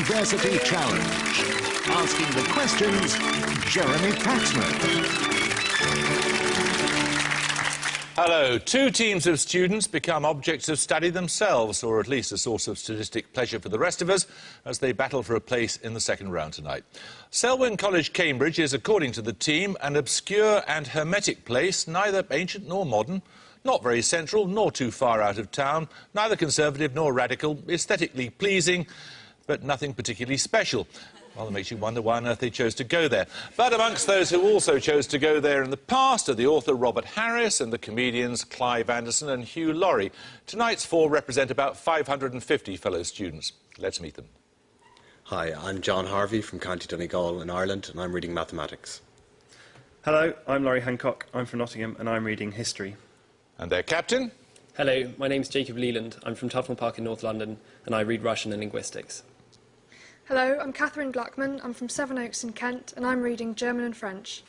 University Challenge. Asking the questions, Jeremy Paxman. Hello. Two teams of students become objects of study themselves, or at least a source of statistic pleasure for the rest of us, as they battle for a place in the second round tonight. Selwyn College, Cambridge is, according to the team, an obscure and hermetic place, neither ancient nor modern, not very central nor too far out of town, neither conservative nor radical, aesthetically pleasing, but nothing particularly special. Well, it makes you wonder why on earth they chose to go there. But amongst those who also chose to go there in the past are the author Robert Harris and the comedians Clive Anderson and Hugh Laurie. Tonight's four represent about 550 fellow students. Let's meet them. Hi, I'm John Harvey from County Donegal in Ireland, and I'm reading mathematics. Hello, I'm Laurie Hancock. I'm from Nottingham, and I'm reading history. And their captain? Hello, my name's Jacob Leland. I'm from Tufnell Park in North London, and I read Russian and linguistics. Hello, I'm Catherine Gluckman. I'm from Sevenoaks in Kent, and I'm reading German and French.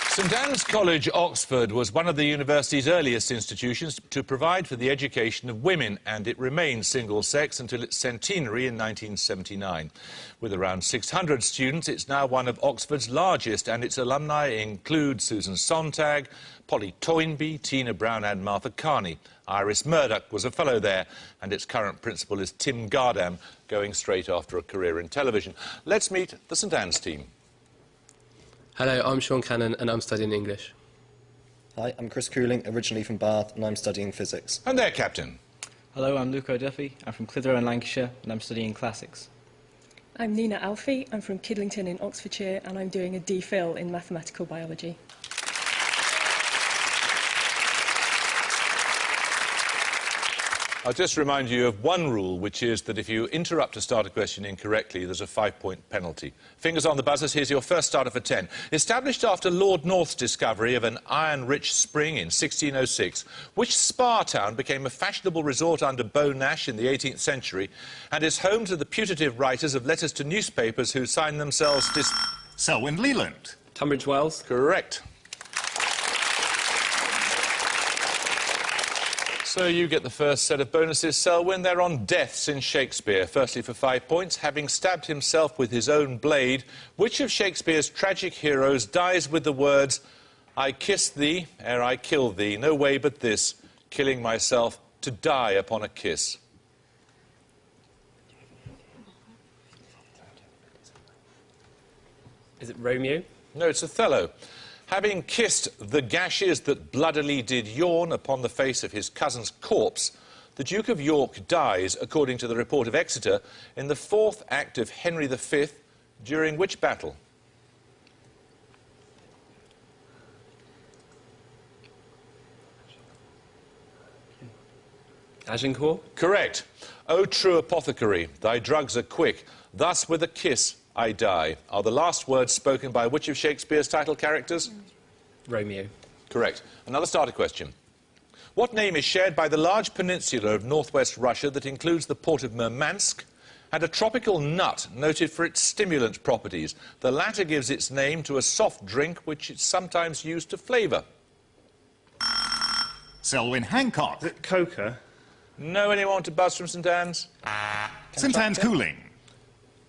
St Anne's College, Oxford, was one of the university's earliest institutions to provide for the education of women, and it remained single-sex until its centenary in 1979. With around 600 students, it's now one of Oxford's largest, and its alumni include Susan Sontag, Polly Toynbee, Tina Brown and Martha Carney. Iris Murdoch was a fellow there, and its current principal is Tim Gardam, going straight after a career in television. Let's meet the St Anne's team. Hello, I'm Sean Cannon and I'm studying English. Hi, I'm Chris Cooling, originally from Bath, and I'm studying physics. And their captain. Hello, I'm Luke O'Duffy. I'm from Clitheroe in Lancashire and I'm studying classics. I'm Nina Alfie. I'm from Kidlington in Oxfordshire and I'm doing a DPhil in mathematical biology. I'll just remind you of one rule, which is that if you interrupt to start a question incorrectly, there's a 5-point penalty. Fingers on the buzzers, here's your first starter for 10. Established after Lord North's discovery of an iron-rich spring in 1606, which spa town became a fashionable resort under Beau Nash in the 18th century and is home to the putative writers of letters to newspapers who sign themselves Selwyn Leland. Tunbridge Wells. Correct. So you get the first set of bonuses, Selwyn. They're on deaths in Shakespeare. Firstly, for 5 points, having stabbed himself with his own blade, which of Shakespeare's tragic heroes dies with the words, "I kiss thee ere I kill thee, no way but this, killing myself to die upon a kiss"? Is it Romeo? No, it's Othello. Having kissed the gashes that bloodily did yawn upon the face of his cousin's corpse, the Duke of York dies, according to the report of Exeter, in the 4th act of Henry V, during which battle? Agincourt? Correct. O true apothecary, thy drugs are quick, thus with a kiss I die, are the last words spoken by which of Shakespeare's title characters? Romeo. Correct. Another starter question. What name is shared by the large peninsula of northwest Russia that includes the port of Murmansk and a tropical nut noted for its stimulant properties? The latter gives its name to a soft drink which is sometimes used to flavour. Selwyn Hancock. Is it Coca? No, anyone want to buzz from St Anne's? St Anne's Cooling.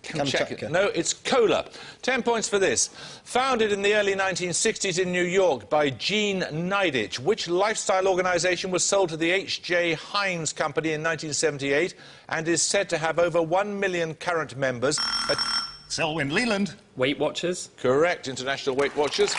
Kamchatka. No, it's cola. 10 points for this. Founded in the early 1960s in New York by Gene Nidich, which lifestyle organisation was sold to the H.J. Heinz Company in 1978 and is said to have over 1 million current members? Selwyn Leland. Weight Watchers. Correct, International Weight Watchers.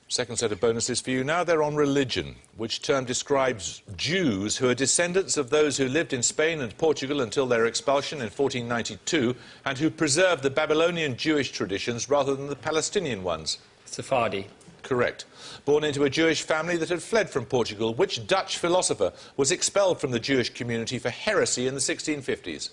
Second set of bonuses for you now. They're on religion, which term describes Jews who are descendants of those who lived in Spain and Portugal until their expulsion in 1492 and who preserved the Babylonian Jewish traditions rather than the Palestinian ones. Sephardi. Correct. Born into a Jewish family that had fled from Portugal, which Dutch philosopher was expelled from the Jewish community for heresy in the 1650s?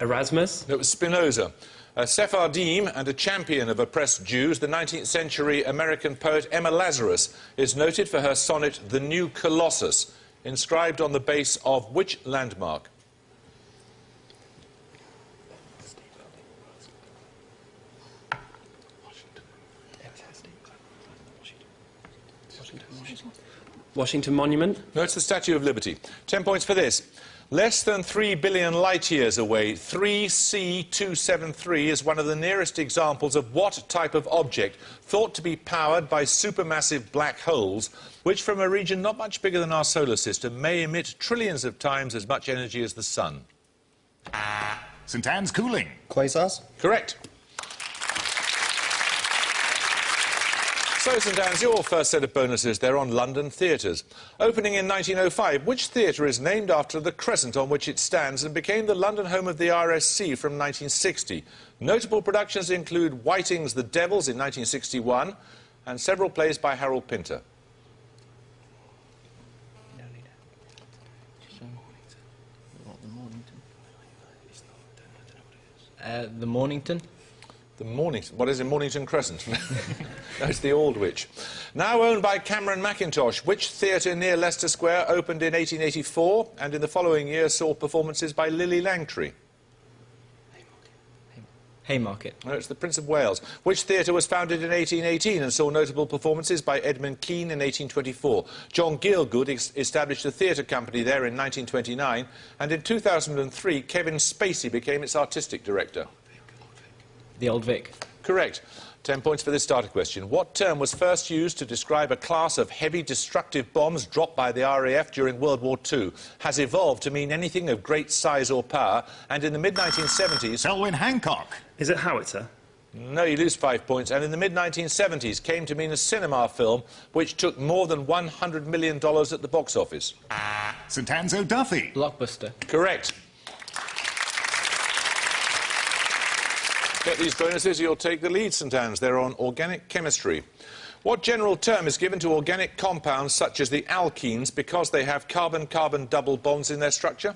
Erasmus. It was Spinoza. A Sephardim and a champion of oppressed Jews, the 19th century American poet Emma Lazarus is noted for her sonnet The New Colossus, inscribed on the base of which landmark? Washington Monument. No, it's the Statue of Liberty. 10 points for this. Less than 3 billion light-years away, 3C273 is one of the nearest examples of what type of object thought to be powered by supermassive black holes, which from a region not much bigger than our solar system may emit trillions of times as much energy as the sun. St Anne's Cooling. Quasars? Correct. So, St Anne's, your first set of bonuses, they're on London theatres. Opening in 1905, which theatre is named after the crescent on which it stands and became the London home of the RSC from 1960? Notable productions include Whiting's The Devils in 1961 and several plays by Harold Pinter. The Mornington. The Mornington. What is in Mornington Crescent? No, it's the Aldwych. Now owned by Cameron Mackintosh, which theatre near Leicester Square opened in 1884 and in the following year saw performances by Lily Langtry? Haymarket. No, it's the Prince of Wales. Which theatre was founded in 1818 and saw notable performances by Edmund Kean in 1824? John Gielgud established a theatre company there in 1929, and in 2003 Kevin Spacey became its artistic director. The Old Vic. Correct. 10 points for this starter question. What term was first used to describe a class of heavy destructive bombs dropped by the RAF during World War II, has evolved to mean anything of great size or power, and in the mid-1970s... Selwyn Hancock. Is it howitzer? No, you lose 5 points. And in the mid-1970s came to mean a cinema film which took more than $100 million at the box office. St Anne's O'Duffy. Blockbuster. Correct. Get these bonuses, you'll take the lead, St Anne's. They're on organic chemistry. What general term is given to organic compounds such as the alkenes because they have carbon-carbon double bonds in their structure?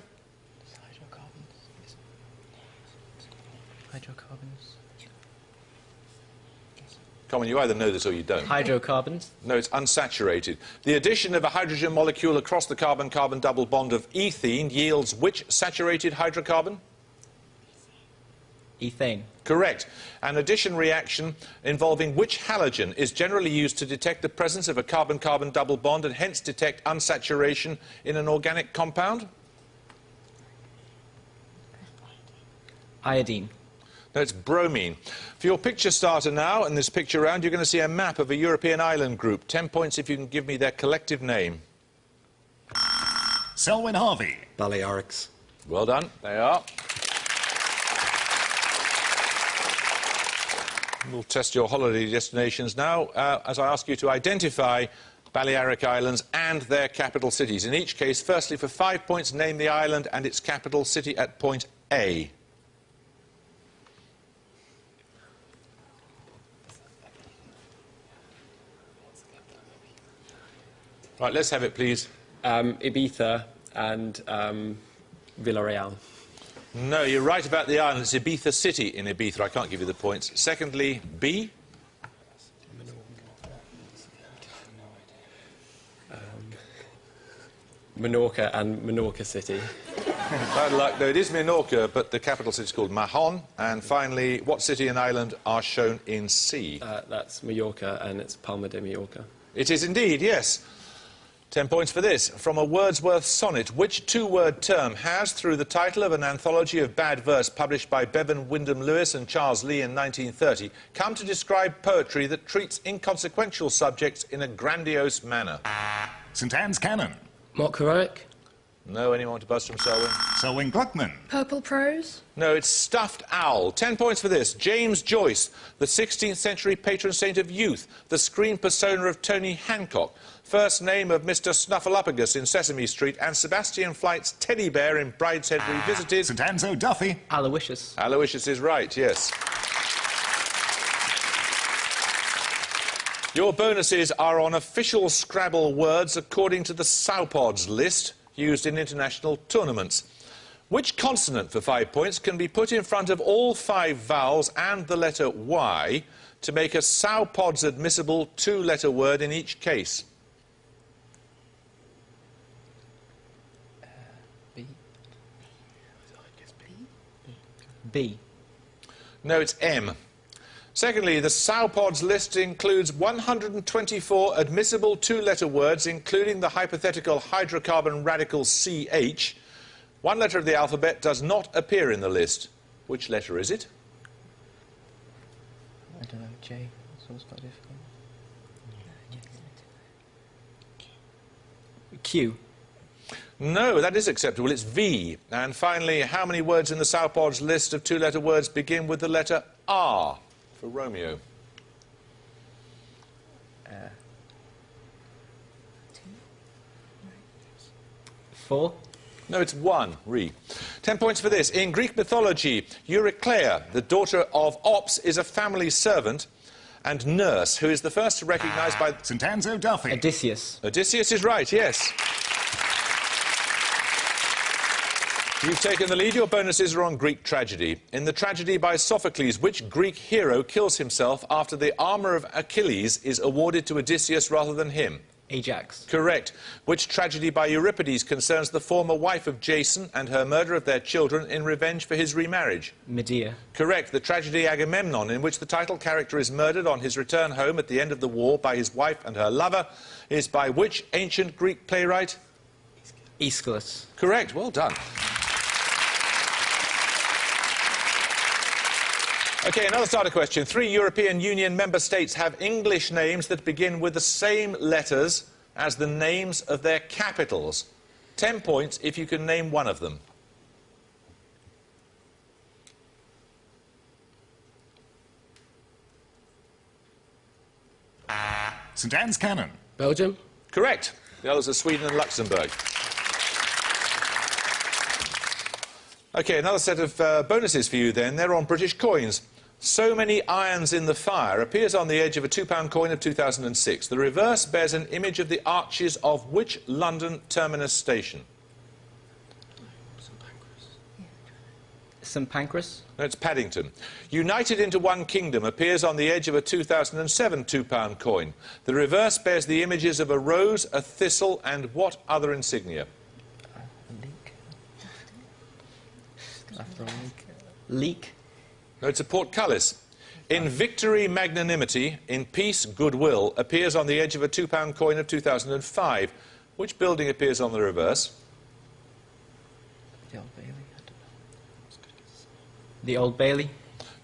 Hydrocarbons. Come on, you either know this or you don't. Hydrocarbons. No, it's unsaturated. The addition of a hydrogen molecule across the carbon-carbon double bond of ethene yields which saturated hydrocarbon? Ethane. Correct. An addition reaction involving which halogen is generally used to detect the presence of a carbon-carbon double bond and hence detect unsaturation in an organic compound? Iodine. No, it's bromine. For your picture starter now, and this picture round, you're going to see a map of a European island group. 10 points if you can give me their collective name. Selwyn Harvey. Balearics. Well done. They are. We'll test your holiday destinations now as I ask you to identify Balearic Islands and their capital cities. In each case, firstly, for 5 points, name the island and its capital city at point A. Right, let's have it, please. Ibiza and Villarreal. No, you're right about the island. It's Ibiza City in Ibiza. I can't give you the points. Secondly, B. Menorca and Menorca City. Bad luck. No, it is Minorca, but the capital city is called Mahon. And finally, what city and island are shown in C? That's Mallorca, and it's Palma de Mallorca. It is indeed, yes. 10 points for this. From a Wordsworth sonnet, which two-word term has, through the title of an anthology of bad verse published by Bevan Wyndham Lewis and Charles Lee in 1930, come to describe poetry that treats inconsequential subjects in a grandiose manner? St Anne's Canon. Mock heroic. No, anyone to buzz from Selwyn? Selwyn Gluckman. Purple prose. No, it's Stuffed Owl. 10 points for this. James Joyce, the 16th century patron saint of youth, the screen persona of Tony Hancock, first name of Mr. Snuffleupagus in Sesame Street, and Sebastian Flight's teddy bear in Brideshead Revisited. St Anne's O'Duffy. Aloysius. Aloysius is right, yes. Your bonuses are on official Scrabble words according to the Saupods list used in international tournaments. Which consonant, for 5 points, can be put in front of all 5 vowels and the letter Y to make a Saupods admissible 2-letter word in each case? B. No, it's M. Secondly, the Sowpods list includes 124 admissible two-letter words, including the hypothetical hydrocarbon radical CH. One letter of the alphabet does not appear in the list. Which letter is it? I don't know, J. This one's quite difficult. Q. No, that is acceptable. It's V. And finally, how many words in the Sowpods list of two-letter words begin with the letter R for Romeo? 4. No, it's 1. Re. 10 points for this. In Greek mythology, Eurycleia, the daughter of Ops, is a family servant and nurse who is the first to recognise by... St Anne's O'Duffy. Odysseus. Odysseus is right, yes. You've taken the lead. Your bonuses are on Greek tragedy. In the tragedy by Sophocles, which Greek hero kills himself after the armour of Achilles is awarded to Odysseus rather than him? Ajax. Correct. Which tragedy by Euripides concerns the former wife of Jason and her murder of their children in revenge for his remarriage? Medea. Correct. The tragedy Agamemnon, in which the title character is murdered on his return home at the end of the war by his wife and her lover, is by which ancient Greek playwright? Aeschylus. Correct. Well done. OK, another starter question. 3 European Union member states have English names that begin with the same letters as the names of their capitals. 10 points if you can name one of them. St Anne's Cannon. Belgium. Correct. The others are Sweden and Luxembourg. OK, another set of bonuses for you then. They're on British coins. So Many Irons in the Fire appears on the edge of a £2 coin of 2006. The reverse bears an image of the arches of which London terminus station? St Pancras. No, it's Paddington. United into One Kingdom appears on the edge of a 2007 £2 coin. The reverse bears the images of a rose, a thistle, and what other insignia? Leek. No, it's a portcullis. In Victory, Magnanimity, in Peace, Goodwill appears on the edge of a £2 coin of 2005. Which building appears on the reverse? The Old Bailey. I don't know. The Old Bailey.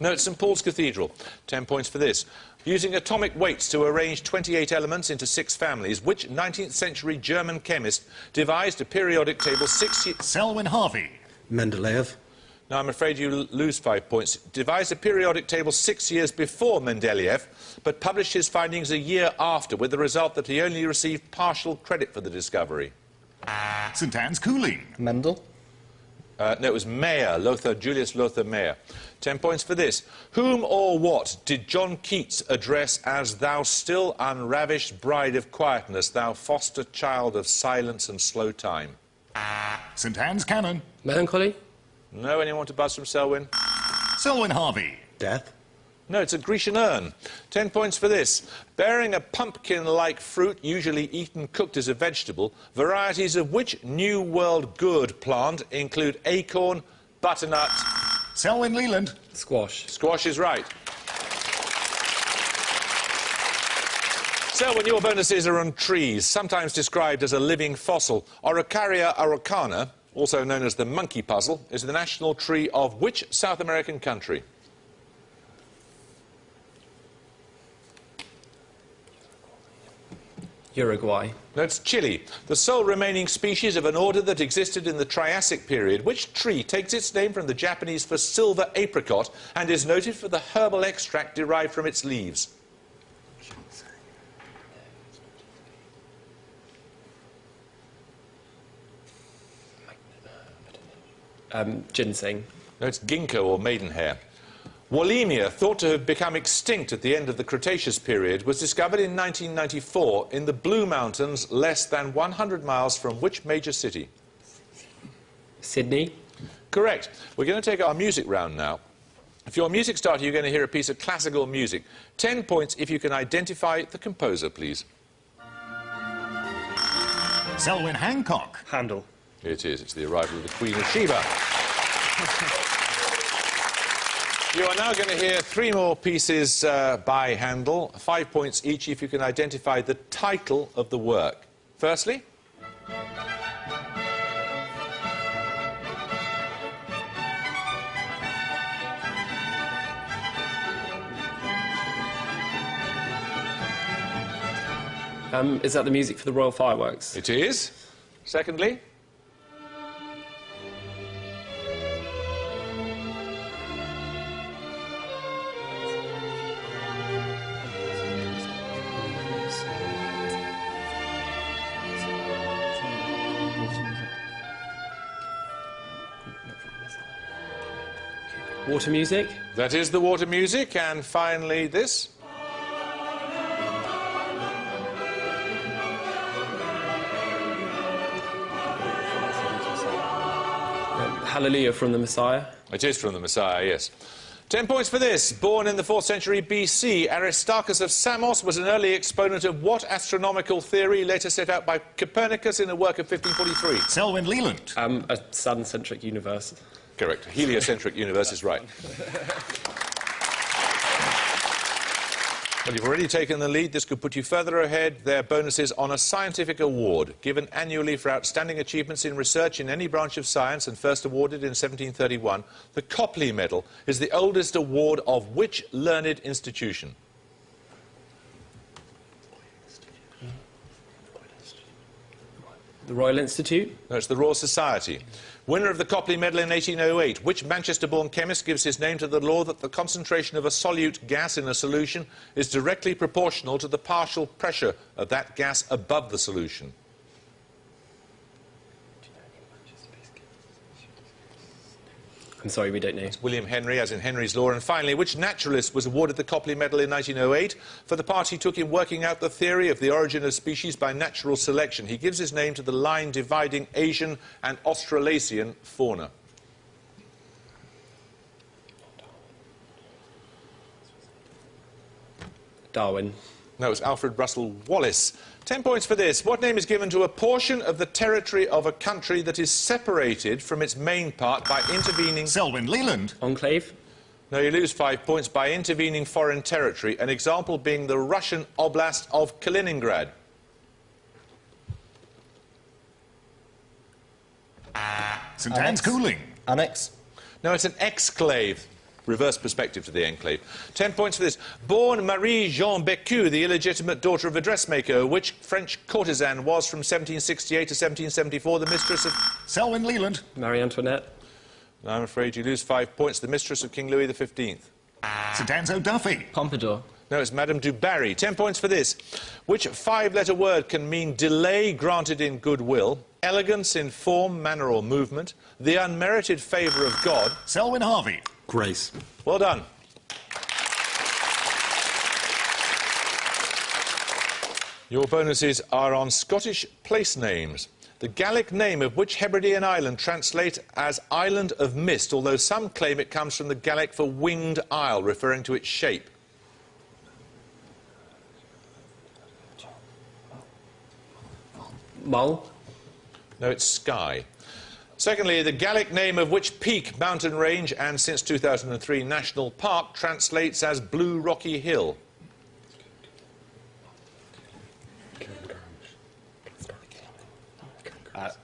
No, it's St Paul's Cathedral. 10 points for this. Using atomic weights to arrange 28 elements into 6 families, which 19th century German chemist devised a periodic table 6 years... Selwyn Harvey. Mendeleev. Now, I'm afraid you lose 5 points. Devised a periodic table 6 years before Mendeleev, but published his findings a year after, with the result that he only received partial credit for the discovery. St Anne's Cooling. Mendel. No, it was Mayer, Julius Lothar Mayer. 10 points for this. Whom or what did John Keats address as "Thou still unravished bride of quietness, thou foster child of silence and slow time"? St Anne's Cannon. Melancholy. No, anyone want to buzz from Selwyn? Selwyn Harvey. Death. No, it's a Grecian urn. 10 points for this. Bearing a pumpkin-like fruit, usually eaten cooked as a vegetable, varieties of which New World good plant include acorn, butternut... Selwyn Leland. Squash. Squash is right. Selwyn, your bonuses are on trees, sometimes described as a living fossil. Araucaria araucana, also known as the monkey puzzle, is the national tree of which South American country? Uruguay. No, it's Chile, the sole remaining species of an order that existed in the Triassic period. Which tree takes its name from the Japanese for silver apricot and is noted for the herbal extract derived from its leaves? Ginseng. No, it's ginkgo or maidenhair. Wallemia, thought to have become extinct at the end of the Cretaceous period, was discovered in 1994 in the Blue Mountains, less than 100 miles from which major city? Sydney. Correct. We're going to take our music round now. If you're a music starter, you're going to hear a piece of classical music. 10 points if you can identify the composer, please. Selwyn Hancock. Handel. It is. It's the arrival of the Queen of Sheba. You are now going to hear 3 more pieces by Handel, 5 points each if you can identify the title of the work. Firstly, Is that the music for the Royal Fireworks? it is. Secondly, Water music? that is the water music. And finally, this. Hallelujah from the Messiah? It is from the Messiah, yes. 10 points for this. Born in the 4th century BC, Aristarchus of Samos was an early exponent of what astronomical theory later set out by Copernicus in a work of 1543? Selwyn Leland. A sun-centric universe. Correct. Heliocentric universe is right. Well, you've already taken the lead. This could put you further ahead. Their bonuses on a scientific award given annually for outstanding achievements in research in any branch of science and first awarded in 1731. The Copley Medal is the oldest award of which learned institution? The Royal Institute? No, it's the Royal Society. Winner of the Copley Medal in 1808, which Manchester-born chemist gives his name to the law that the concentration of a solute gas in a solution is directly proportional to the partial pressure of that gas above the solution? I'm sorry, we don't know. It's William Henry, as in Henry's Law. And finally, which naturalist was awarded the Copley Medal in 1908 for the part he took in working out the theory of the origin of species by natural selection? He gives his name to the line dividing Asian and Australasian fauna. Darwin. No, it's Alfred Russel Wallace. 10 points for this. What name is given to a portion of the territory of a country that is separated from its main part by intervening... Selwyn Leland. Enclave? No, you lose 5 points by intervening foreign territory, an example being the Russian Oblast of Kaliningrad. St Anne's Cooling. Annex. No, it's an exclave. Reverse perspective to the enclave. 10 points for this. Born Marie-Jean Bécu, the illegitimate daughter of a dressmaker, which French courtesan was from 1768 to 1774 the mistress of... Selwyn Leland. Marie Antoinette? No, I'm afraid you lose 5 points. The mistress of King Louis XV. St Anne's O'Duffy. Pompadour. No, it's Madame du Barry. 10 points for this. Which 5-letter word can mean delay granted in goodwill, elegance in form, manner or movement, the unmerited favour of God... Selwyn Harvey. Grace. Well done. Your bonuses are on Scottish place names. The Gaelic name of which Hebridean island translates as Island of Mist, although some claim it comes from the Gaelic for winged isle, referring to its shape. Mull? No, it's Skye. Secondly, the Gaelic name of which peak, mountain range and, since 2003, national park translates as Blue Rocky Hill.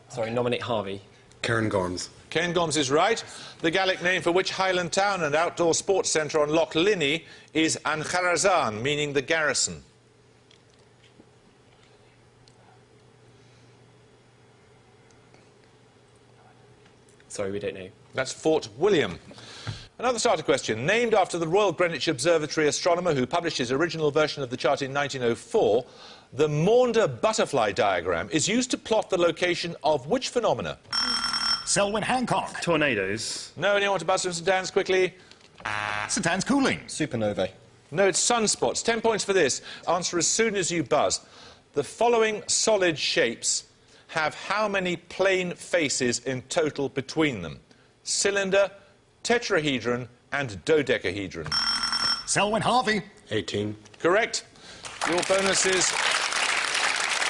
Sorry, nominate Harvey. Cairngorms. Cairngorms is right. The Gaelic name for which Highland Town and outdoor sports centre on Loch Linney is Ancharazan, meaning the garrison. Sorry, we don't know. That's Fort William. Another starter question. Named after the Royal Greenwich Observatory astronomer who published his original version of the chart in 1904, the Maunder butterfly diagram is used to plot the location of which phenomena? Selwyn Hancock. Tornadoes. No, anyone want to buzz from St Anne's quickly? St Anne's Cooling. Supernovae. No, it's sunspots. 10 points for this. Answer as soon as you buzz. The following solid shapes have how many plane faces in total between them? Cylinder, tetrahedron and dodecahedron. Selwyn Harvey. 18. Correct. Your bonuses,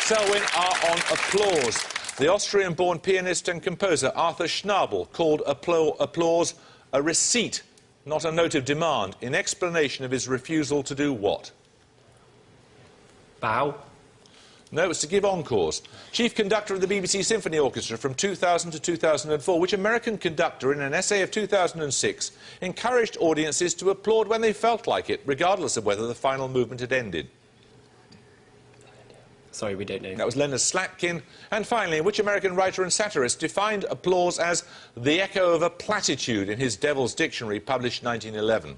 Selwyn, are on applause. The Austrian-born pianist and composer Arthur Schnabel called applause a receipt Not a note of demand, in explanation of his refusal to do what? Bow. No, it's to give encores. Chief conductor of the BBC Symphony Orchestra from 2000 to 2004, which American conductor, in an essay of 2006, encouraged audiences to applaud when they felt like it, regardless of whether the final movement had ended? Sorry, we don't know. That was Leonard Slatkin. And finally, which American writer and satirist defined applause as the echo of a platitude in his Devil's Dictionary, published 1911?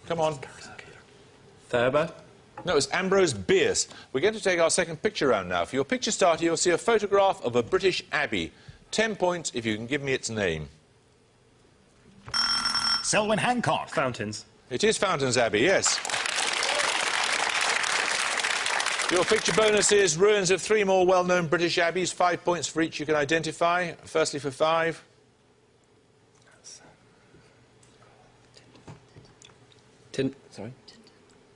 Come on. Thurber. No, it's Ambrose Bierce. We're going to take our second picture round now. For your picture starter, you'll see a photograph of a British abbey. 10 points if you can give me its name. Selwyn Hancock. Fountains. It is Fountains Abbey, yes. Your picture bonus is ruins of 3 more well-known British abbeys. 5 points for each you can identify. Firstly for 5.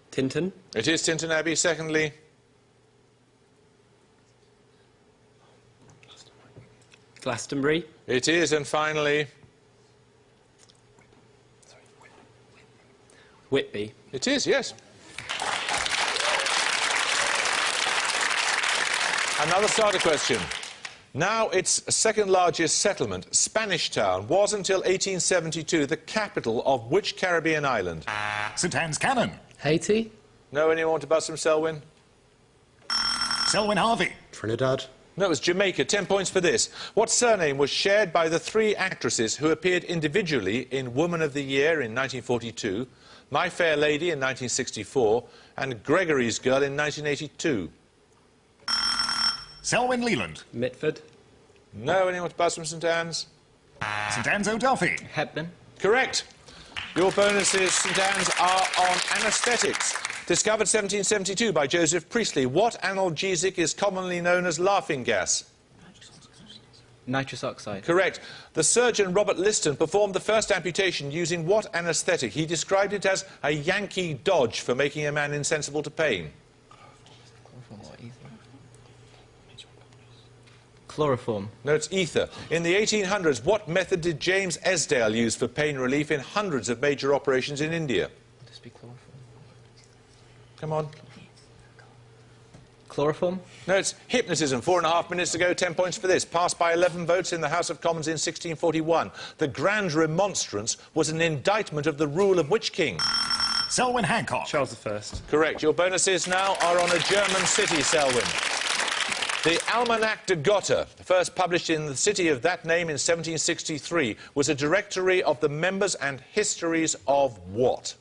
Tinton. It is Tinton Abbey. Secondly, Glastonbury. it is. And finally, Whitby. it is, yes. Another starter question. Now its second largest settlement, Spanish Town, was until 1872 the capital of which Caribbean island? St Anne's Cannon. Haiti. No, anyone want to buzz from Selwyn? Selwyn Harvey. Trinidad. No, it was Jamaica. 10 points for this. What surname was shared by the 3 actresses who appeared individually in Woman of the Year in 1942, My Fair Lady in 1964, and Gregory's Girl in 1982? Selwyn Leland. Mitford. No, anyone to buzz from St Anne's? St Anne's O'Duffy. Hepburn. Correct. Your bonuses, St Anne's, are on anaesthetics. Discovered 1772 by Joseph Priestley. What analgesic is commonly known as laughing gas? Nitrous oxide. Correct. The surgeon Robert Liston performed the first amputation using what anaesthetic? He described it as a Yankee dodge for making a man insensible to pain. Chloroform. No, it's ether. In the 1800s, what method did James Esdale use for pain relief in hundreds of major operations in India? This be chloroform. Come on. Chloroform. No, it's hypnotism. 4.5 minutes ago, 10 points for this. Passed by 11 votes in the House of Commons in 1641. The Grand Remonstrance was an indictment of the rule of which king? Selwyn Hancock. Charles I. Correct. Your bonuses now are on a German city, Selwyn. The Almanach de Gotha, first published in the city of that name in 1763, was a directory of the members and histories of what?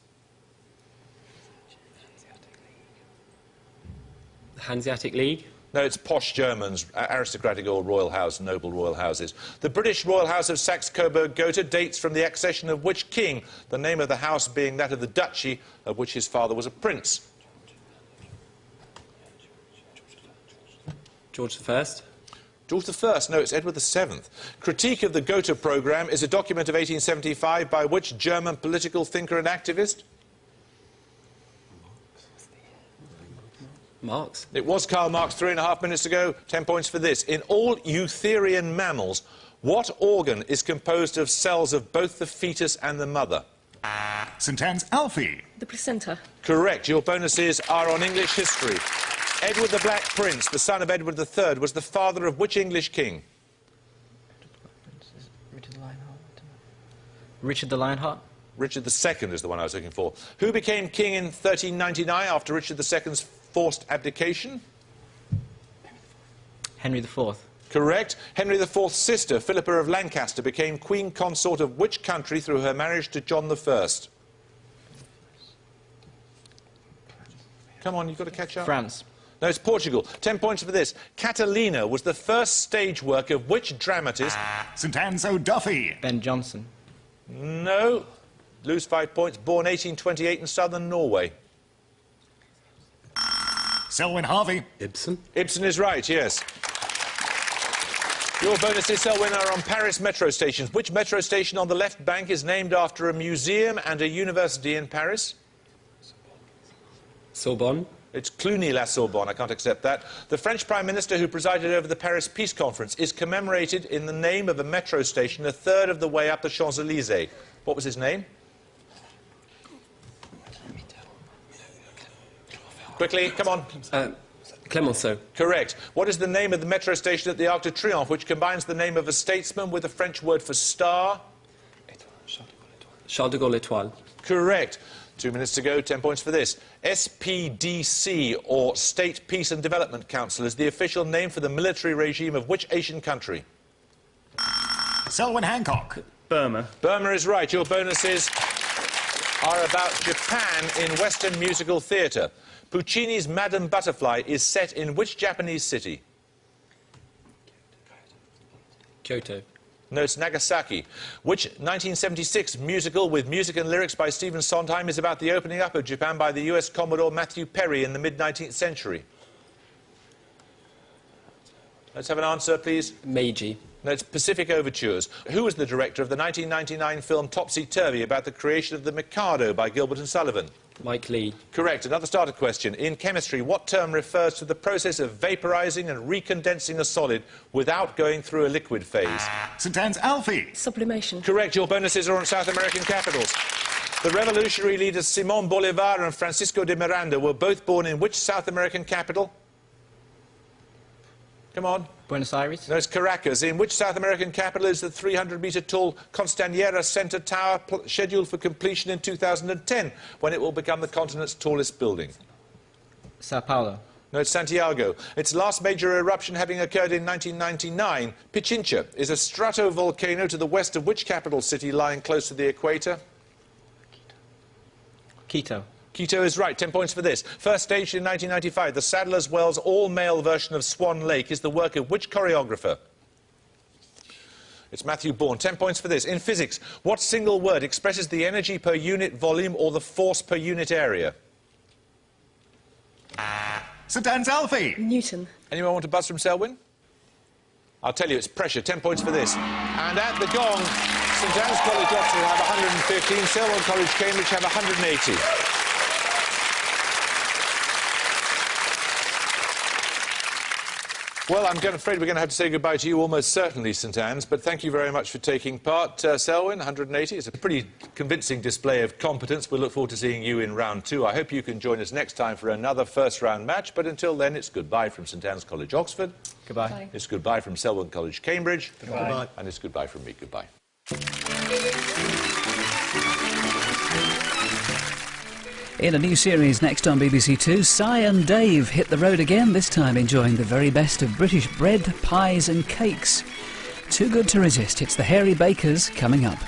The Hanseatic League. No, it's posh Germans, aristocratic or royal house, noble royal houses. The British royal house of Saxe-Coburg-Gotha dates from the accession of which king, the name of the house being that of the duchy of which his father was a prince? George I. George I. No, it's Edward VII. Critique of the Gotha programme is a document of 1875 by which German political thinker and activist? Marx. It was Karl Marx 3.5 minutes ago. 10 points for this. In all eutherian mammals, what organ is composed of cells of both the fetus and the mother? St Anne's Alfie. The placenta. Correct. Your bonuses are on English history. Edward the Black Prince, the son of Edward III, was the father of which English king? Richard the Lionheart. Richard II is the one I was looking for. Who became king in 1399 after Richard II's forced abdication? Henry IV. Correct. Henry IV's sister, Philippa of Lancaster, became queen consort of which country through her marriage to John I? Come on, you've got to catch up. France. No, it's Portugal. 10 points for this. Catalina was the first stage work of which dramatist? St Anne's O'Duffy. Ben Jonson. No. Lose 5 points. Born 1828 in southern Norway. Selwyn Harvey. Ibsen. Ibsen is right, yes. Your bonuses, Selwyn, are on Paris metro stations. Which metro station on the left bank is named after a museum and a university in Paris? Sorbonne. It's Cluny-la-Sorbonne. I can't accept that. The French Prime Minister who presided over the Paris Peace Conference is commemorated in the name of a metro station a third of the way up the Champs-Élysées. What was his name? Quickly, come on. Clemenceau. Correct. What is the name of the metro station at the Arc de Triomphe, which combines the name of a statesman with the French word for star? Charles de Gaulle Étoile. Correct. 2 minutes to go, 10 points for this. SPDC, or State Peace and Development Council, is the official name for the military regime of which Asian country? Selwyn Hancock. Burma. Burma is right. Your bonuses are about Japan in Western musical theatre. Puccini's Madame Butterfly is set in which Japanese city? Kyoto. No, it's Nagasaki. Which 1976 musical with music and lyrics by Stephen Sondheim is about the opening up of Japan by the US Commodore Matthew Perry in the mid-19th century? Let's have an answer, please. Meiji. No, it's Pacific Overtures. Who was the director of the 1999 film Topsy-Turvy about the creation of the Mikado by Gilbert and Sullivan? Mike Lee. Correct. Another starter question. In chemistry, what term refers to the process of vaporizing and recondensing a solid without going through a liquid phase? St Anne's Alfie. Sublimation. Correct. Your bonuses are on South American capitals. The revolutionary leaders Simón Bolívar and Francisco de Miranda were both born in which South American capital? Come on. Buenos Aires. No, it's Caracas. In which South American capital is the 300-metre-tall Costanera Center Tower scheduled for completion in 2010, when it will become the continent's tallest building? Sao Paulo. No, it's Santiago. Its last major eruption having occurred in 1999. Pichincha is a stratovolcano to the west of which capital city lying close to the equator? Quito. Quito is right. 10 points for this. First staged in 1995, the Sadler's Wells all-male version of Swan Lake is the work of which choreographer? It's Matthew Bourne. 10 points for this. In physics, what single word expresses the energy per unit volume or the force per unit area? St Anne's Alfie. Newton. Anyone want a buzz from Selwyn? I'll tell you, it's pressure. 10 points for this. And at the gong, St Anne's College, Oxford have 115, Selwyn College, Cambridge have 180. Well, I'm afraid we're going to have to say goodbye to you, almost certainly, St Anne's, but thank you very much for taking part. Selwyn, 180. It's a pretty convincing display of competence. We look forward to seeing you in round 2. I hope you can join us next time for another first-round match, but until then, it's goodbye from St Anne's College, Oxford. Goodbye. Bye. It's goodbye from Selwyn College, Cambridge. Goodbye. And it's goodbye from me. Goodbye. In a new series next on BBC Two, Cy and Dave hit the road again, this time enjoying the very best of British bread, pies and cakes. Too good to resist. It's the Hairy Bakers coming up.